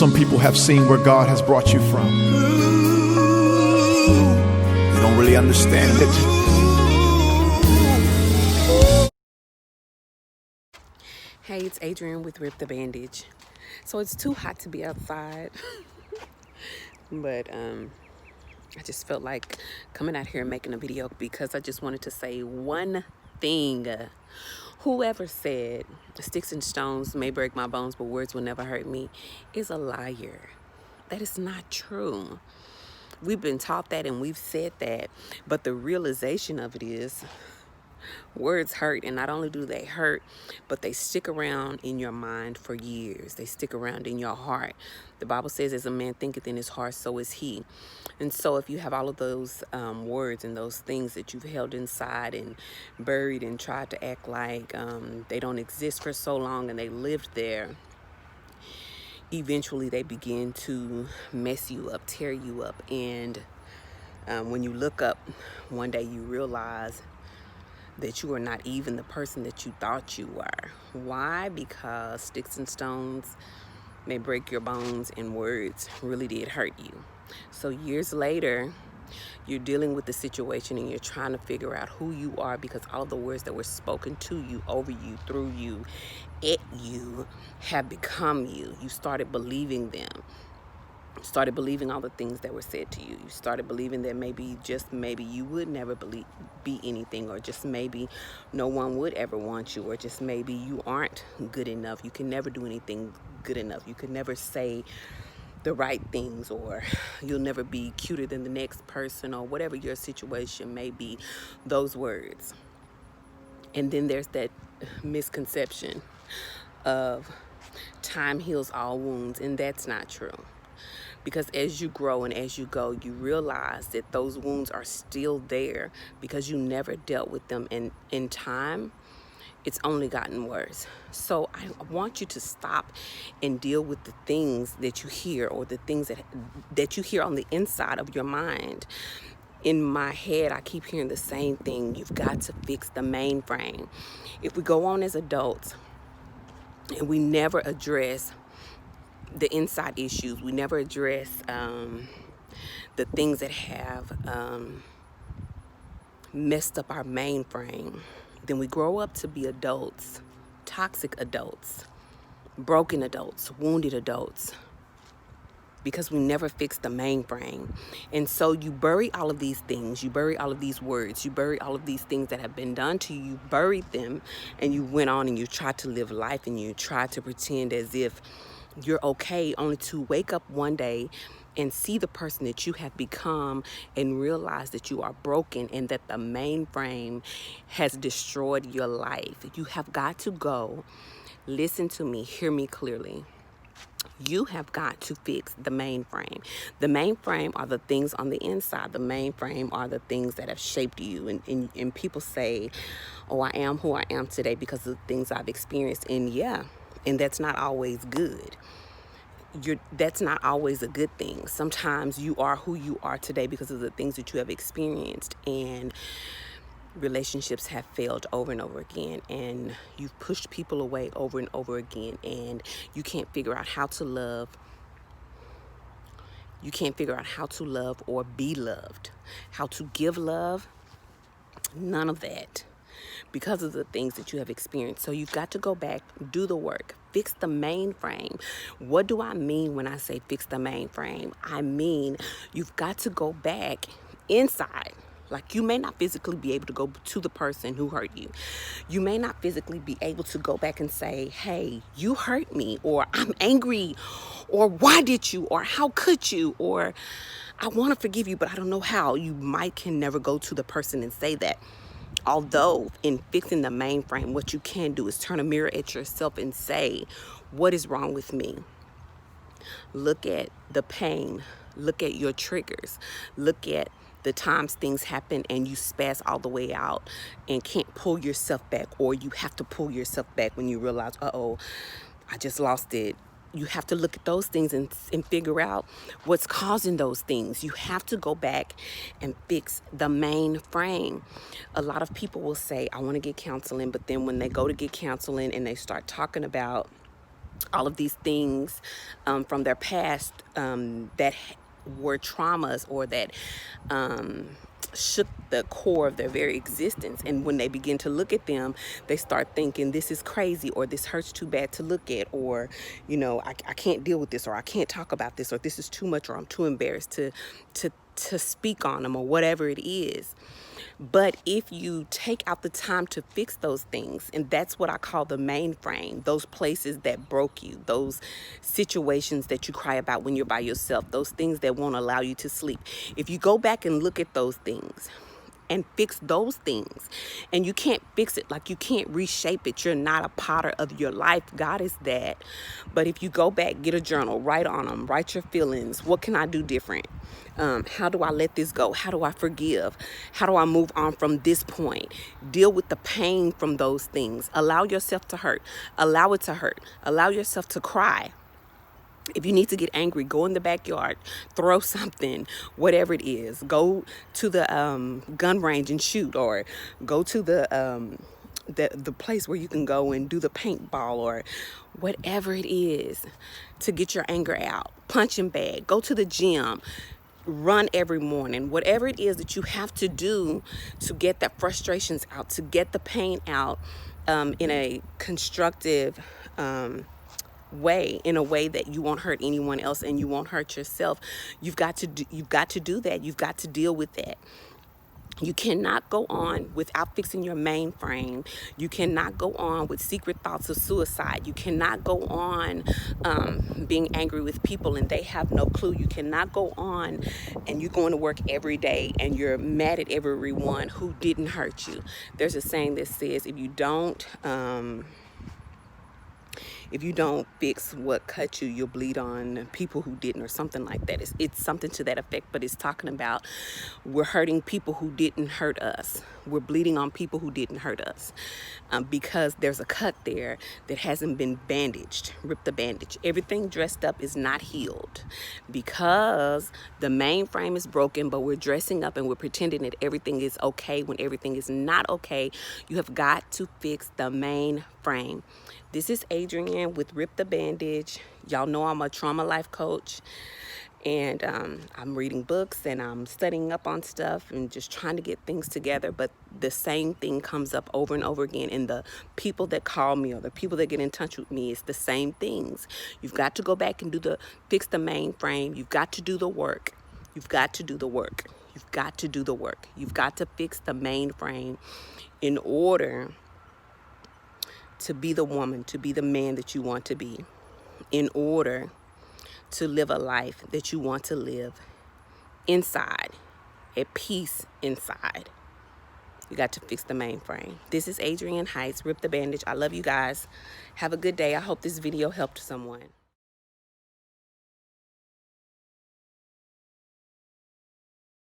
some people have seen where God has brought you from. You don't really understand it. Hey, it's Adrian with Rip the Bandage. So it's too hot to be outside, but I just felt like coming out here and making a video because I just wanted to say one thing. Whoever said sticks and stones may break my bones, but words will never hurt me is a liar. That is not true. We've been taught that and we've said that, but the realization of it is words hurt, and not only do they hurt, but they stick around in your mind for years. They stick around in your heart. The Bible says, as a man thinketh in his heart, so is he. And so if you have all of those words and those things that you've held inside and buried and tried to act like they don't exist for so long and they lived there, eventually they begin to mess you up, tear you up. And when you look up one day, you realize that you are not even the person that you thought you were. Why? Because sticks and stones may break your bones and words really did hurt you. So years later, you're dealing with the situation and you're trying to figure out who you are, because all of the words that were spoken to you, over you, through you, at you, have become you. You started believing them. Started believing all the things that were said to you. You started believing that maybe, just maybe, you would never be anything, or just maybe no one would ever want you, or just maybe you aren't good enough. You can never do anything good enough. You could never say the right things, or you'll never be cuter than the next person, or whatever your situation may be. Those words. And then there's that misconception of time heals all wounds, and that's not true. Because as you grow and as you go, you realize that those wounds are still there because you never dealt with them. And in time, it's only gotten worse. So I want you to stop and deal with the things that you hear, or the things that you hear on the inside of your mind. In my head, I keep hearing the same thing. You've got to fix the mainframe. If we go on as adults and we never address the inside issues, we never address the things that have messed up our mainframe, then we grow up to be adults, toxic adults, broken adults, wounded adults, because we never fixed the mainframe. And so you bury all of these things, you bury all of these words, you bury all of these things that have been done to you, you buried them, and you went on and you tried to live life, and you tried to pretend as if you're okay, only to wake up one day and see the person that you have become and realize that you are broken and that the mainframe has destroyed your life. You have got to go. Listen to me, hear me clearly. You have got to fix the mainframe. The mainframe are the things on the inside. The mainframe are the things that have shaped you. And people say, oh, I am who I am today because of the things I've experienced. And yeah, and that's not always good. That's not always a good thing. Sometimes you are who you are today because of the things that you have experienced, and relationships have failed over and over again, and you've pushed people away over and over again, and you can't figure out how to love. You can't figure out how to love or be loved, how to give love, none of that, because of the things that you have experienced. So you've got to go back, do the work, fix the mainframe. What do I mean when I say fix the mainframe? I mean, you've got to go back inside. Like, you may not physically be able to go to the person who hurt you. You may not physically be able to go back and say, hey, you hurt me, or I'm angry, or why did you, or how could you, or I want to forgive you, but I don't know how. You can never go to the person and say that. Although in fixing the mainframe, what you can do is turn a mirror at yourself and say, what is wrong with me? Look at the pain. Look at your triggers. Look at the times things happen and you spaz all the way out and can't pull yourself back, or you have to pull yourself back when you realize, uh-oh, I just lost it. You have to look at those things and figure out what's causing those things. You have to go back and fix the main frame. A lot of people will say, I want to get counseling, but then when they go to get counseling and they start talking about all of these things from their past that were traumas, or that shook the core of their very existence. And when they begin to look at them, they start thinking, this is crazy, or this hurts too bad to look at, or, you know, I can't deal with this, or I can't talk about this, or this is too much, or I'm too embarrassed to speak on them, or whatever it is. But if you take out the time to fix those things, and that's what I call the mainframe, those places that broke you, those situations that you cry about when you're by yourself, those things that won't allow you to sleep. If you go back and look at those things and fix those things, and you can't fix it, like you can't reshape it, you're not a potter of your life. God is that. But if you go back, get a journal, write on them, write your feelings. What can I do different? How do I let this go? How do I forgive? How do I move on from this point? Deal with the pain from those things. Allow yourself to hurt. Allow it to hurt. Allow yourself to cry. If you need to get angry, go in the backyard, throw something, whatever it is. Go to the gun range and shoot, or go to the place where you can go and do the paintball, or whatever it is to get your anger out. Punching bag. Go to the gym. Run every morning. Whatever it is that you have to do to get that frustrations out, to get the pain out in a constructive way, in a way that you won't hurt anyone else and you won't hurt yourself. You've got to do that. You've got to deal with that. You cannot go on without fixing your mainframe. You cannot go on with secret thoughts of suicide. You cannot go on being angry with people and they have no clue. You cannot go on and you're going to work every day and you're mad at everyone who didn't hurt you. There's a saying that says, if you don't fix what cut you, you'll bleed on people who didn't, or something like that. It's something to that effect, but it's talking about we're hurting people who didn't hurt us. We're bleeding on people who didn't hurt us because there's a cut there that hasn't been bandaged. Rip the bandage. Everything dressed up is not healed because the mainframe is broken, but we're dressing up and we're pretending that everything is okay when everything is not okay. You have got to fix the mainframe. This is Adrienne with Rip the Bandage. Y'all know I'm a trauma life coach, and I'm reading books and I'm studying up on stuff and just trying to get things together. But the same thing comes up over and over again. And the people that call me or the people that get in touch with me, it's the same things. You've got to go back and fix the mainframe. You've got to do the work. You've got to do the work. You've got to do the work. You've got to fix the mainframe in order to be the woman, to be the man that you want to be, in order to live a life that you want to live inside, at peace inside. You got to fix the mainframe. This is Adrienne Heights, Rip the Bandage. I love you guys. Have a good day. I hope this video helped someone.